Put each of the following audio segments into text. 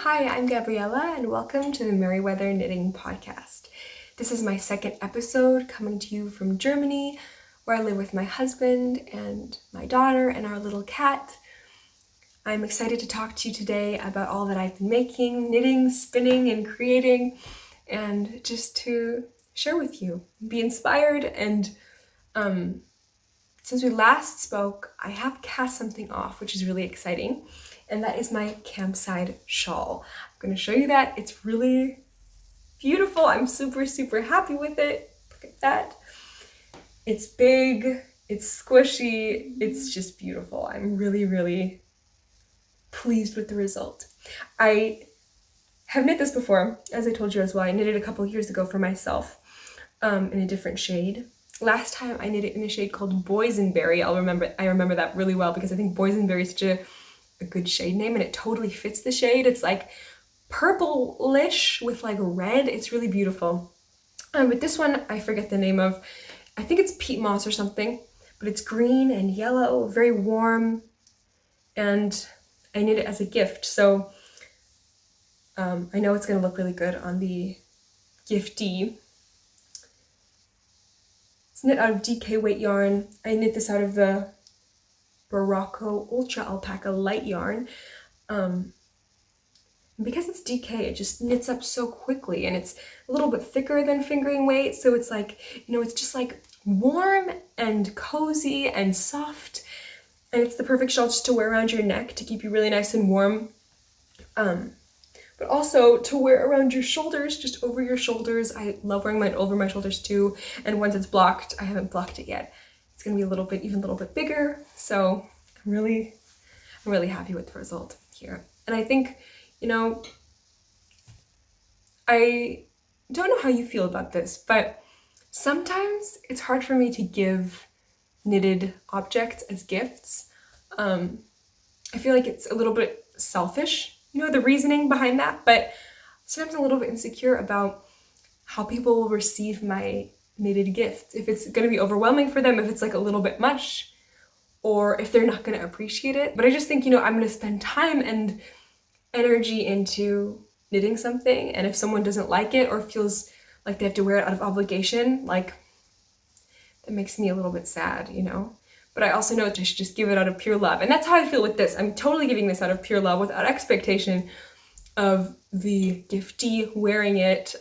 Hi, I'm Gabriella and welcome to the Merryweather Knitting Podcast. This is my second episode coming to you from Germany, where I live with my husband and my daughter and our little cat. I'm excited to talk to you today about all that I've been making, knitting, spinning, and creating, and just to share with you, be inspired. And since we last spoke, I have cast something off, which is really exciting. And that is my Campside shawl. I'm going to show you that. It's really beautiful. I'm super happy with it. Look at that. It's big, it's squishy, it's just beautiful. I'm really pleased with the result. I have knit this before, as I told you as well. I knit it a couple years ago for myself in a different shade. Last time I knit it in a shade called Boysenberry. I remember that really well because I think Boysenberry is such a good shade name and it totally fits the shade. It's like purplish with like red. It's really beautiful. But this one, I forget the name of. I think it's peat moss or something, but it's green and yellow, very warm, and I knit it as a gift. So I know it's gonna look really good on the giftee. It's knit out of DK weight yarn. I knit this out of the Barocco Ultra Alpaca light yarn. Because it's DK, it just knits up so quickly, and it's a little bit thicker than fingering weight, so it's like, it's just like warm and cozy and soft, and it's the perfect shawl just to wear around your neck to keep you really nice and warm, but also to wear around your shoulders, just over your shoulders. I love wearing mine over my shoulders too, and once it's blocked, I haven't blocked it yet, it's gonna be even a little bit bigger, so I'm really happy with the result here. And I think, I don't know how you feel about this, but sometimes it's hard for me to give knitted objects as gifts. I feel like it's a little bit selfish, the reasoning behind that, but sometimes I'm a little bit insecure about how people will receive my knitted gifts. If it's going to be overwhelming for them, if it's like a little bit much, or if they're not going to appreciate it. But I just think, I'm going to spend time and energy into knitting something, and if someone doesn't like it or feels like they have to wear it out of obligation, like, that makes me a little bit sad, But I also know I should just give it out of pure love, and that's how I feel with this. I'm totally giving this out of pure love without expectation of the giftee wearing it.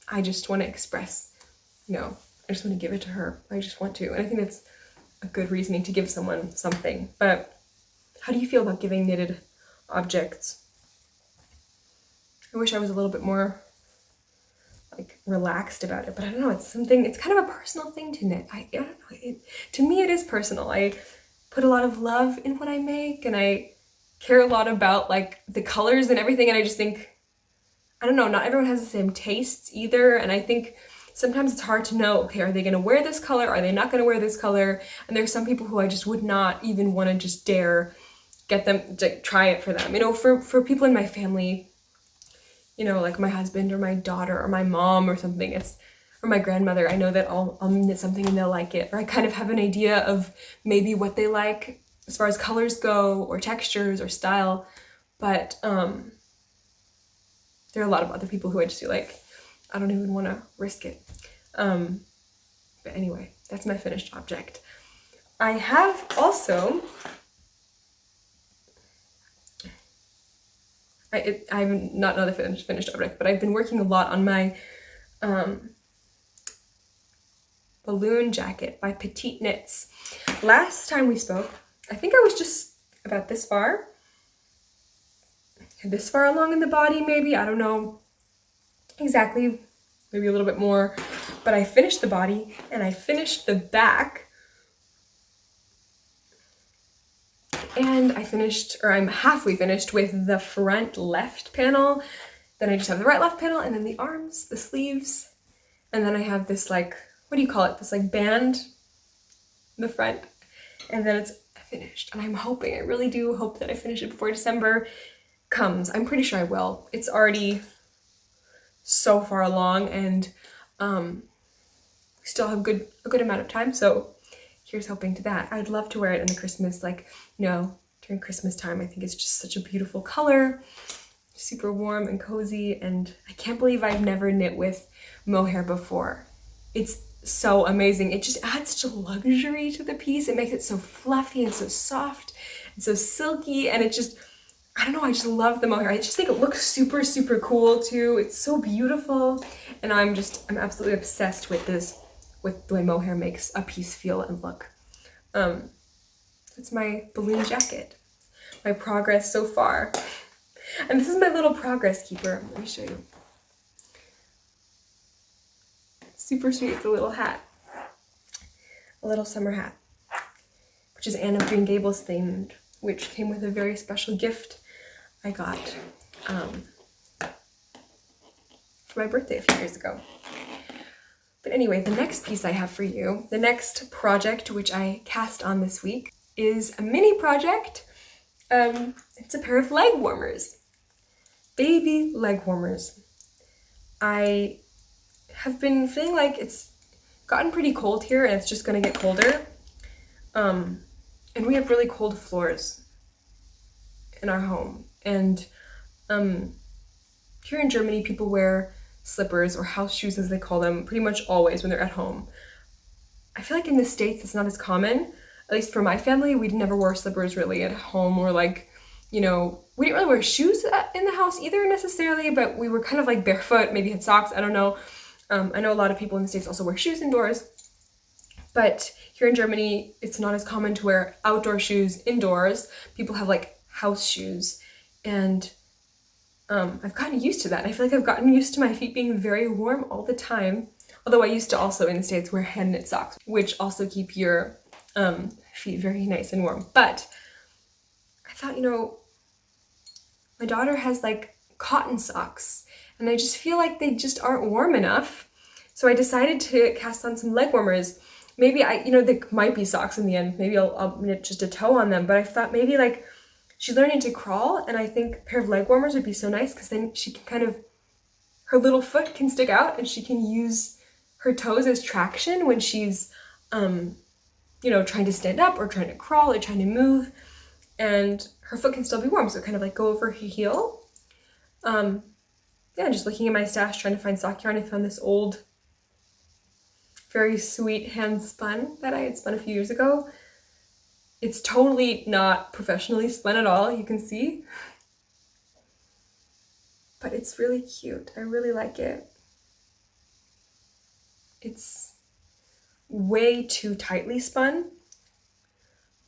I just want to express, I just want to give it to her. I just want to, and I think that's a good reasoning to give someone something. But how do you feel about giving knitted objects? I wish I was a little bit more like relaxed about it, but I don't know, it's kind of a personal thing to knit. I don't know, to me it is personal. I put a lot of love in what I make, and I care a lot about like the colors and everything, and I just think, I don't know, not everyone has the same tastes either, and I think sometimes it's hard to know, okay, are they going to wear this color? Are they not going to wear this color? And there's some people who I just would not even want to just dare get them to try it for them. For people in my family, like my husband or my daughter or my mom or something, or my grandmother, I know that I'll knit something and they'll like it. Or I kind of have an idea of maybe what they like as far as colors go or textures or style. But there are a lot of other people who I just feel like I don't even want to risk it. But anyway, that's my finished object. I have also, I'm not another finished object, but I've been working a lot on my balloon jacket by Petite Knits. Last time we spoke, I think I was just about this far along in the body, maybe, I don't know exactly, maybe a little bit more, but I finished the body and I finished the back, and I'm halfway finished with the front left panel. Then I just have the right left panel, and then the arms, the sleeves, and then I have this like, what do you call it, this like band in the front, and then it's finished. And I really do hope that I finish it before December comes. I'm pretty sure I will. It's already so far along, and we still have a good amount of time, so here's hoping to that. I'd love to wear it in the Christmas, during Christmas time. I think it's just such a beautiful color, super warm and cozy, and I can't believe I've never knit with mohair before. It's so amazing. It just adds such a luxury to the piece. It makes it so fluffy and so soft and so silky, and it just, I don't know, I just love the mohair. I just think it looks super, super cool too. It's so beautiful, and I'm absolutely obsessed with the way mohair makes a piece feel and look. It's my balloon jacket, my progress so far. And this is my little progress keeper. Let me show you. Super sweet. It's a little hat, a little summer hat, which is Anne of Green Gables themed, which came with a very special gift I got for my birthday a few years ago. But anyway, the next piece I have for you, the next project which I cast on this week, is a mini project. It's a pair of leg warmers, baby leg warmers. I have been feeling like it's gotten pretty cold here, and it's just gonna get colder. And we have really cold floors in our home. And here in Germany, people wear slippers or house shoes, as they call them, pretty much always when they're at home. I feel like in the States it's not as common. At least for my family, we'd never wear slippers really at home, or like, we didn't really wear shoes in the house either necessarily, but we were kind of like barefoot, maybe had socks, I don't know. I know a lot of people in the States also wear shoes indoors, but here in Germany, it's not as common to wear outdoor shoes indoors. People have like house shoes, and I've gotten used to that. And I feel like I've gotten used to my feet being very warm all the time. Although I used to also in the States wear hand knit socks, which also keep your feet very nice and warm. But I thought, my daughter has like cotton socks, and I just feel like they just aren't warm enough. So I decided to cast on some leg warmers. Maybe they might be socks in the end. Maybe I'll knit just a toe on them. But I thought maybe like she's learning to crawl, and I think a pair of leg warmers would be so nice, because then she can her little foot can stick out, and she can use her toes as traction when she's, trying to stand up or trying to crawl or trying to move, and her foot can still be warm. So kind of like go over her heel. Just looking at my stash, trying to find sock yarn, I found this old, very sweet hand spun that I had spun a few years ago. It's totally not professionally spun at all, you can see. But it's really cute. I really like it. It's way too tightly spun,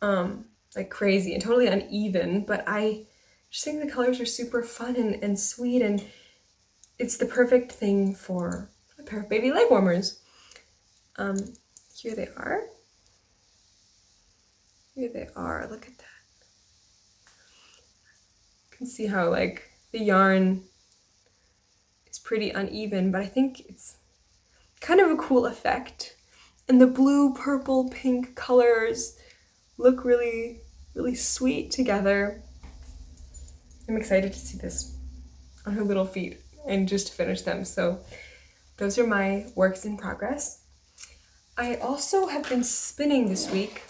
like crazy and totally uneven, but I just think the colors are super fun and sweet, and it's the perfect thing for a pair of baby leg warmers. Here they are. Here they are, look at that. You can see how like the yarn is pretty uneven, but I think it's kind of a cool effect. And the blue, purple, pink colors look really, really sweet together. I'm excited to see this on her little feet and just to finish them. So those are my works in progress. I also have been spinning this week.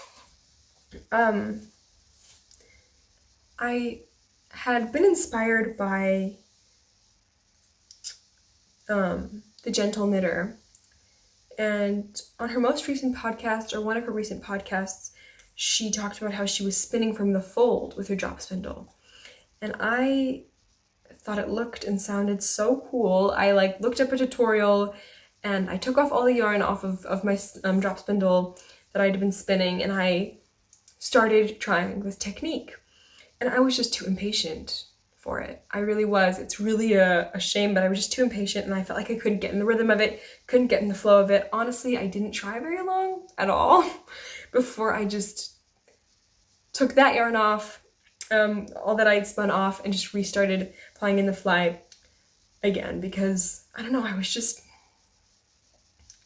I had been inspired by The Gentle Knitter, and on her most recent podcast, or one of her recent podcasts, she talked about how she was spinning from the fold with her drop spindle, and I thought it looked and sounded so cool. I looked up a tutorial, and I took off all the yarn off of my drop spindle that I'd been spinning, and I started trying this technique, and I was just too impatient for it. I really was. It's really a shame, but I was just too impatient, and I felt like I couldn't get in the rhythm of it, couldn't get in the flow of it. Honestly, I didn't try very long at all before I just took that yarn off, all that I had spun off, and just restarted playing in the fly again, because I don't know, I was just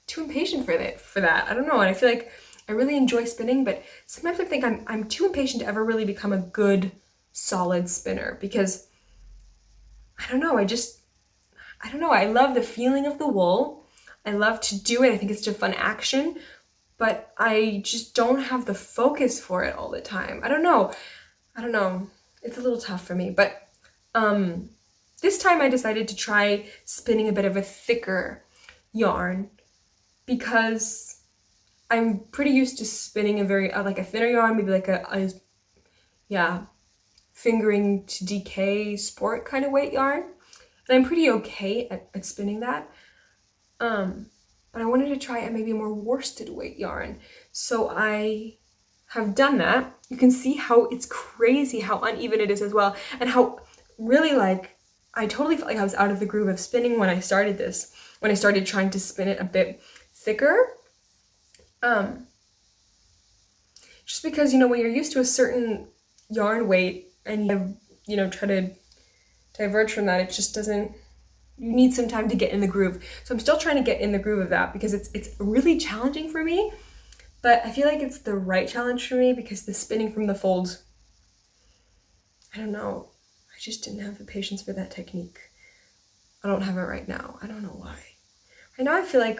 too impatient for that. I don't know, and I feel like I really enjoy spinning, but sometimes I think I'm too impatient to ever really become a good, solid spinner, because I don't know, I love the feeling of the wool. I love to do it. I think it's just a fun action, but I just don't have the focus for it all the time. I don't know. I don't know, it's a little tough for me, but this time I decided to try spinning a bit of a thicker yarn because I'm pretty used to spinning a very like a thinner yarn, maybe like a yeah, fingering to decay sport kind of weight yarn, and I'm pretty okay at spinning that. But I wanted to try a maybe a more worsted weight yarn, so I have done that. You can see how it's crazy how uneven it is as well, and how really like I totally felt like I was out of the groove of spinning when I started this, when I started trying to spin it a bit thicker. Just because, you know, when you're used to a certain yarn weight and you know, try to diverge from that, it just doesn't, you need some time to get in the groove. So I'm still trying to get in the groove of that because it's really challenging for me, but I feel like it's the right challenge for me because the spinning from the folds, I don't know, I just didn't have the patience for that technique. I don't have it right now. I don't know why. Right now I feel like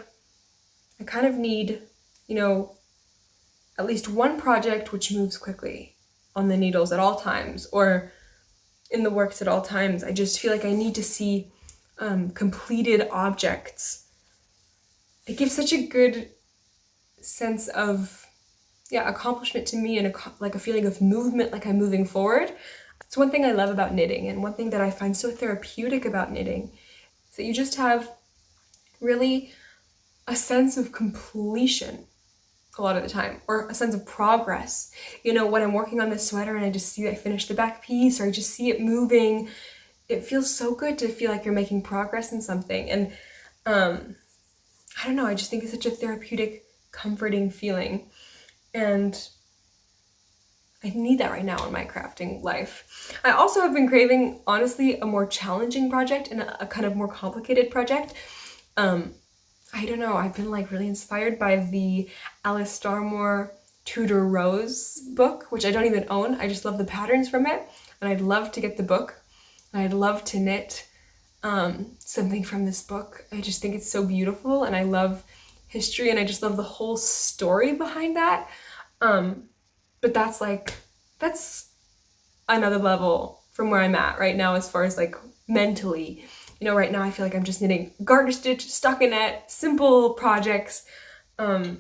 I kind of need, you know, at least one project which moves quickly on the needles at all times or in the works at all times. I just feel like I need to see completed objects. It gives such a good sense of accomplishment to me, and like a feeling of movement, like I'm moving forward. It's one thing I love about knitting, and one thing that I find so therapeutic about knitting is that you just have really a sense of completion a lot of the time, or a sense of progress. You know, when I'm working on this sweater and I just see I finished the back piece, or I just see it moving, it feels so good to feel like you're making progress in something. And I don't know, I just think it's such a therapeutic, comforting feeling. And I need that right now in my crafting life. I also have been craving, honestly, a more challenging project and a kind of more complicated project. I don't know, I've been like really inspired by the Alice Starmore Tudor Rose book, which I don't even own. I just love the patterns from it, and I'd love to get the book. And I'd love to knit something from this book. I just think it's so beautiful, and I love history, and I just love the whole story behind that. But that's another level from where I'm at right now as far as like mentally. You know, right now I feel like I'm just knitting garter stitch, stockinette, simple projects. But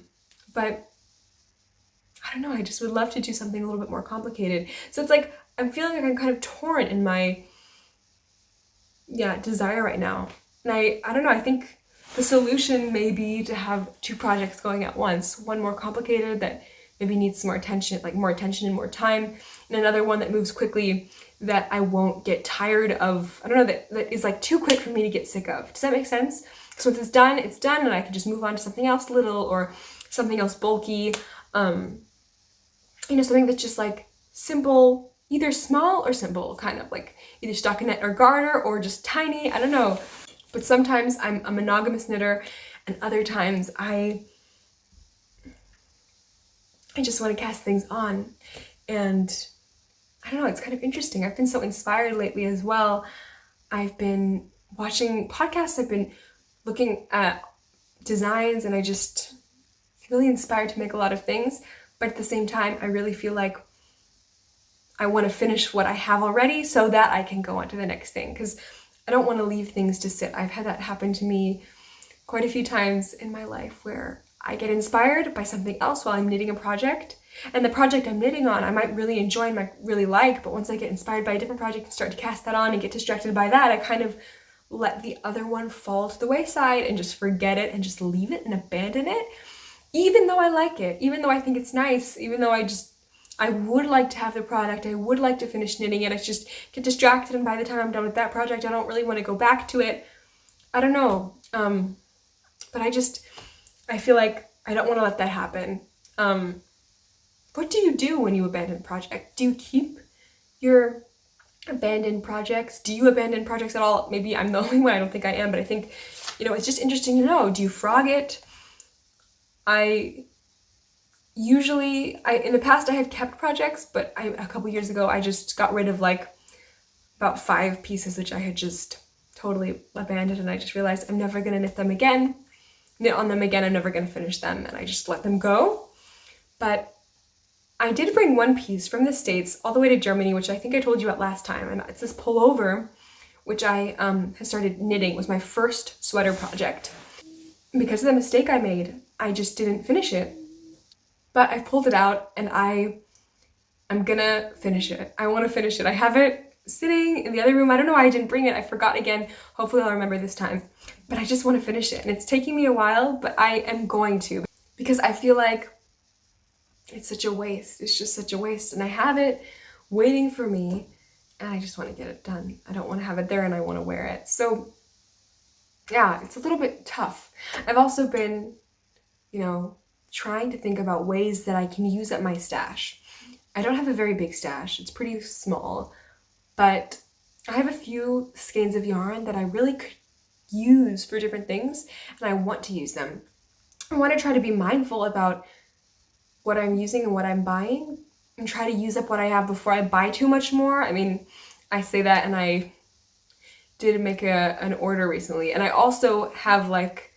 I don't know, I just would love to do something a little bit more complicated. So it's like, I'm feeling like I'm kind of torn in my, desire right now. And I don't know, I think the solution may be to have two projects going at once. One more complicated that maybe needs some more attention, like more attention and more time, and another one that moves quickly that I won't get tired of. I don't know, that is like too quick for me to get sick of. Does that make sense? So once it's done, and I can just move on to something else little or something else bulky. You know, something that's just like simple, either small or simple, kind of like either stockinette or garter or just tiny, I don't know. But sometimes I'm a monogamous knitter, and other times I just want to cast things on. And I don't know, it's kind of interesting. I've been so inspired lately as well. I've been watching podcasts, I've been looking at designs, and I just really inspired to make a lot of things. But at the same time, I really feel like I want to finish what I have already so that I can go on to the next thing, because I don't want to leave things to sit. I've had that happen to me quite a few times in my life where I get inspired by something else while I'm knitting a project, and the project I'm knitting on I might really enjoy and might really like, but once I get inspired by a different project and start to cast that on and get distracted by that, I kind of let the other one fall to the wayside and just forget it and just leave it and abandon it, even though I like it, even though I think it's nice, even though I would like to have the product, I would like to finish knitting it, I just get distracted, and by the time I'm done with that project, I don't really want to go back to it. I don't know, but I feel like I don't want to let that happen. What do you do when you abandon a project? Do you keep your abandoned projects? Do you abandon projects at all? Maybe I'm the only one, I don't think I am, but I think, you know, it's just interesting to know. Do you frog it? In the past I have kept projects, but a couple years ago I just got rid of like about 5 pieces which I had just totally abandoned, and I just realized I'm never gonna knit on them again, I'm never gonna finish them, and I just let them go. But I did bring one piece from the States all the way to Germany, which I think I told you about last time, and it's this pullover, which I had started knitting. It was my first sweater project. Because of the mistake I made, I just didn't finish it. But I pulled it out and I'm gonna finish it. I want to finish it. I have it sitting in the other room. I don't know why I didn't bring it. I forgot again. Hopefully I'll remember this time. But I just want to finish it. And it's taking me a while, but I am going to. Because I feel like it's such a waste. It's just such a waste. And I have it waiting for me and I just want to get it done. I don't want to have it there and I want to wear it. So yeah, it's a little bit tough. I've also been, trying to think about ways that I can use up my stash. I don't have a very big stash. It's pretty small, but I have a few skeins of yarn that I really could use for different things and I want to use them. I want to try to be mindful about what I'm using and what I'm buying and try to use up what I have before I buy too much more. I mean, I say that and I did make an order recently, and I also have like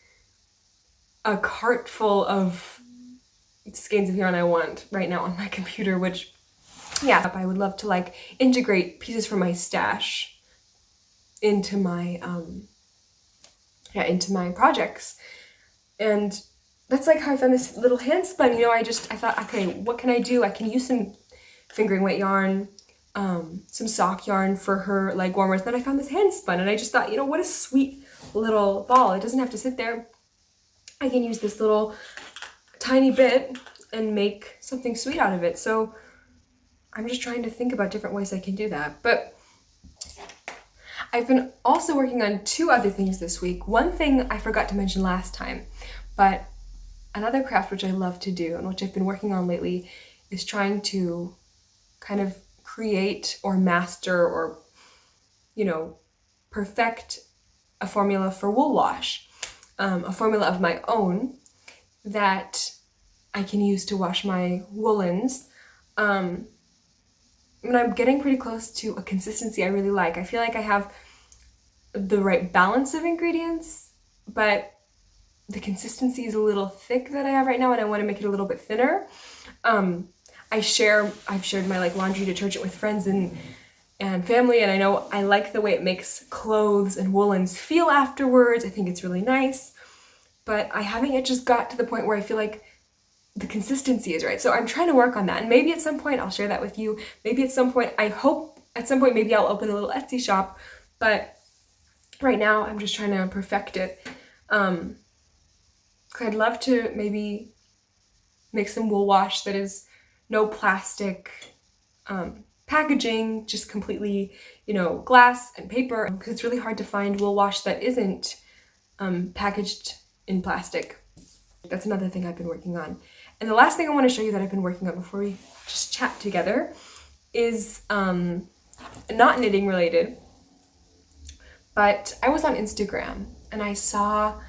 a cart full of skeins of yarn I want right now on my computer, which yeah, I would love to like integrate pieces from my stash into my into my projects. And that's like how I found this little hand spun. I thought, okay, what can I do? I can use some fingering weight yarn, some sock yarn for her leg warmers. Then I found this hand spun and I just thought, what a sweet little ball. It doesn't have to sit there. I can use this little tiny bit and make something sweet out of it. So I'm just trying to think about different ways I can do that. But I've been also working on two other things this week. One thing I forgot to mention last time, but another craft which I love to do and which I've been working on lately is trying to kind of create or master or, perfect a formula for wool wash, a formula of my own that I can use to wash my woolens. And I'm getting pretty close to a consistency I really like. I feel like I have the right balance of ingredients, but the consistency is a little thick that I have right now and I want to make it a little bit thinner. I've shared my like laundry detergent with friends and family, and I know I like the way it makes clothes and woolens feel afterwards. I think it's really nice, but I haven't yet just got to the point where I feel like the consistency is right. So I'm trying to work on that, and maybe at some point I'll share that with you. Maybe at some point, I hope at some point maybe I'll open a little Etsy shop, but right now I'm just trying to perfect it. I'd love to maybe make some wool wash that is no plastic packaging, just completely, glass and paper, because it's really hard to find wool wash that isn't packaged in plastic. That's another thing I've been working on. And the last thing I want to show you that I've been working on before we just chat together is not knitting related, but I was on Instagram and I saw,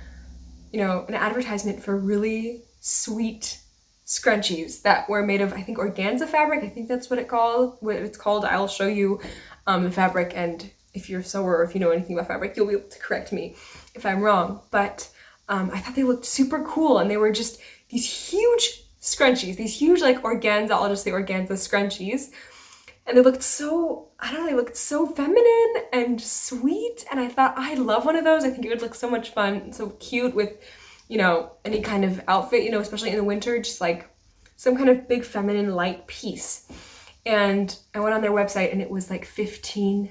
an advertisement for really sweet scrunchies that were made of, I think, organza fabric. I think that's what it's called. I'll show you the fabric, and if you're a sewer or if you know anything about fabric, you'll be able to correct me if I'm wrong. But I thought they looked super cool, and they were just these huge scrunchies, these huge like organza, I'll just say organza scrunchies. And they looked so, they looked so feminine and sweet. And I thought, I love one of those. I think it would look so much fun, so cute with, any kind of outfit, especially in the winter, just like some kind of big feminine light piece. And I went on their website and it was like $15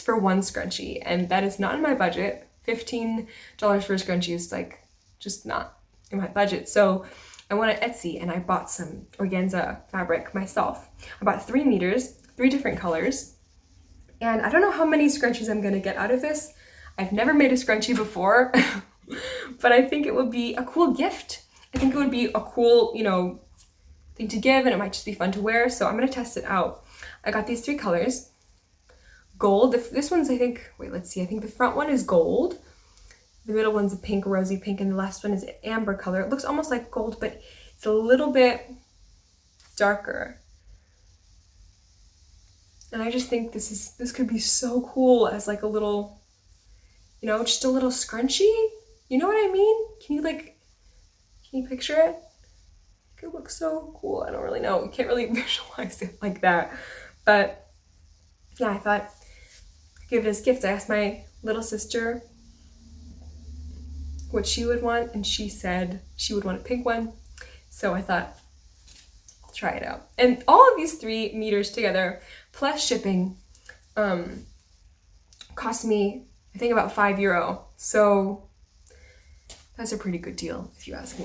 for one scrunchie. And that is not in my budget. $15 for a scrunchie is like just not in my budget. So I went on Etsy and I bought some organza fabric myself. I bought 3 meters, 3 different colors. And I don't know how many scrunchies I'm gonna get out of this. I've never made a scrunchie before, but I think it would be a cool gift. I think it would be a cool, thing to give, and it might just be fun to wear. So I'm gonna test it out. I got these 3 colors. Gold, this one's, I think the front one is gold. The middle one's a pink, rosy pink, and the last one is an amber color. It looks almost like gold, but it's a little bit darker. And I just think this could be so cool as like a little, just a little scrunchie. You know what I mean? Can you picture it? It looks so cool. I don't really know. You can't really visualize it like that. But yeah, I thought I'd give it as gifts. I asked my little sister what she would want, and she said she would want a pink one. So I thought, I'll try it out. And all of these 3 meters together, plus shipping, cost me, I think, about €5. So that's a pretty good deal, if you ask me.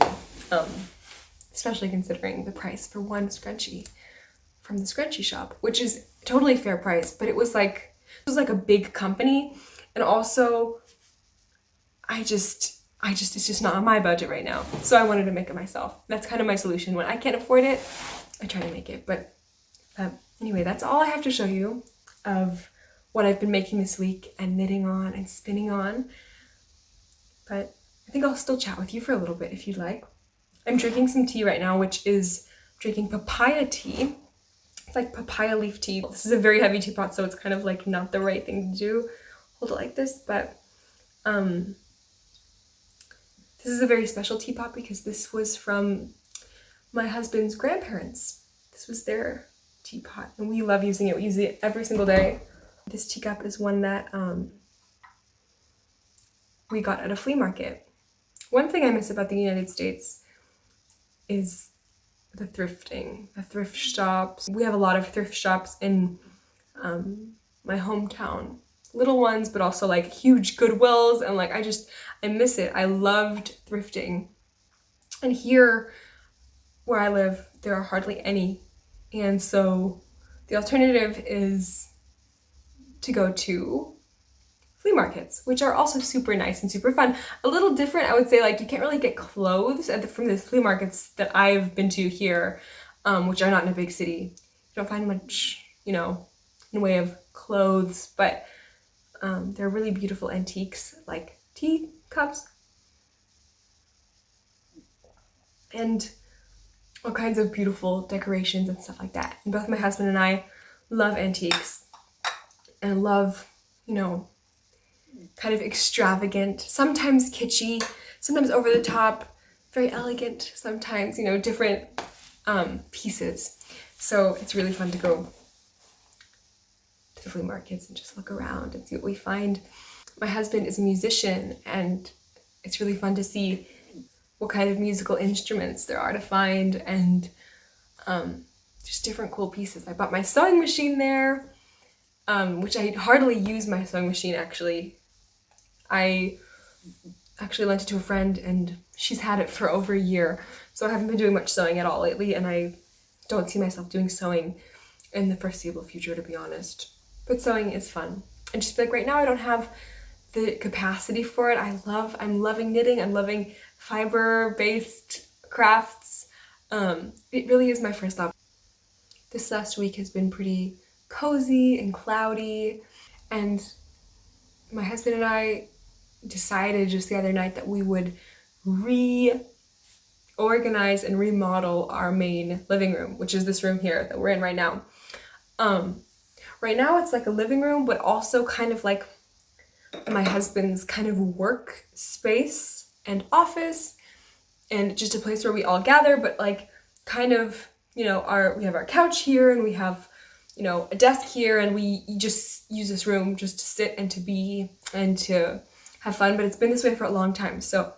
Especially considering the price for one scrunchie from the scrunchie shop, which is totally fair price, but it was like a big company, and also it's just not on my budget right now. So I wanted to make it myself. That's kind of my solution. When I can't afford it, I try to make it. But anyway, that's all I have to show you of what I've been making this week and knitting on and spinning on. But I think I'll still chat with you for a little bit if you'd like. I'm drinking some tea right now, which is drinking papaya tea. It's like papaya leaf tea. This is a very heavy teapot, so it's kind of like not the right thing to do. Hold it like this, but this is a very special teapot because this was from my husband's grandparents. This was their teapot, and we love using it. We use it every single day. This teacup is one that we got at a flea market. One thing I miss about the United States is the thrifting, the thrift shops. We have a lot of thrift shops in my hometown. Little ones, but also like huge Goodwills, and like I miss it. I loved thrifting. And here where I live, there are hardly any. And so the alternative is to go to flea markets, which are also super nice and super fun. A little different, I would say. Like, you can't really get clothes from the flea markets that I've been to here, which are not in a big city. You don't find much, in the way of clothes, but they're really beautiful antiques, like teacups and all kinds of beautiful decorations and stuff like that. And both my husband and I love antiques and love, kind of extravagant, sometimes kitschy, sometimes over the top, very elegant, sometimes, different pieces. So it's really fun to go to the flea markets and just look around and see what we find. My husband is a musician, and it's really fun to see what kind of musical instruments there are to find, and just different cool pieces. I bought my sewing machine there, which I hardly use my sewing machine, actually. I actually lent it to a friend, and she's had it for over a year, so I haven't been doing much sewing at all lately, and I don't see myself doing sewing in the foreseeable future, to be honest. But sewing is fun. And just like right now, I don't have the capacity for it. I'm loving knitting. I'm loving fiber-based crafts. It really is my first love. This last week has been pretty cozy and cloudy, and my husband and I decided just the other night that we would reorganize and remodel our main living room, which is this room here that we're in right now. Right now it's like a living room, but also kind of like my husband's kind of work space and office, and just a place where we all gather, but like kind of, we have our couch here, and we have, a desk here, and we just use this room just to sit and to be and to have fun. But it's been this way for a long time, so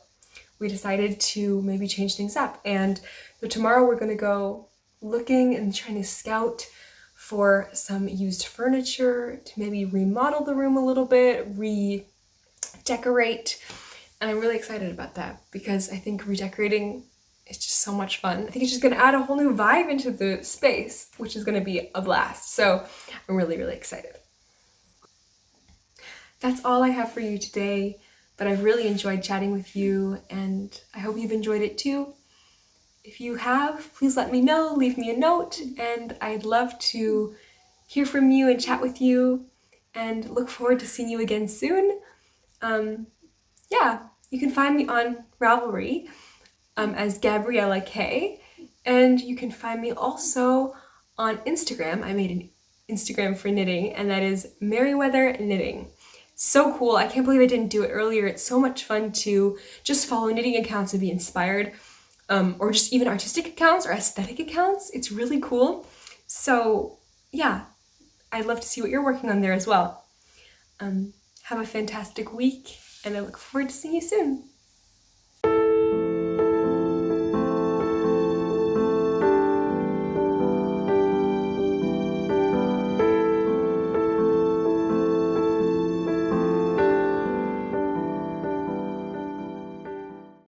we decided to maybe change things up. And so tomorrow we're gonna go looking and trying to scout for some used furniture to maybe remodel the room a little bit, redecorate. And I'm really excited about that because I think redecorating is just so much fun. I think it's just gonna add a whole new vibe into the space, which is gonna be a blast. So I'm really, really excited. That's all I have for you today, but I've really enjoyed chatting with you, and I hope you've enjoyed it too. If you have, please let me know, leave me a note, and I'd love to hear from you and chat with you, and look forward to seeing you again soon. You can find me on Ravelry as gabriellak, and you can find me also on Instagram. I made an Instagram for knitting, and that is Merryweather Knitting. So cool. I can't believe I didn't do it earlier. It's so much fun to just follow knitting accounts and be inspired. or just even artistic accounts or aesthetic accounts. It's really cool. So yeah, I'd love to see what you're working on there as well. Have a fantastic week, and I look forward to seeing you soon.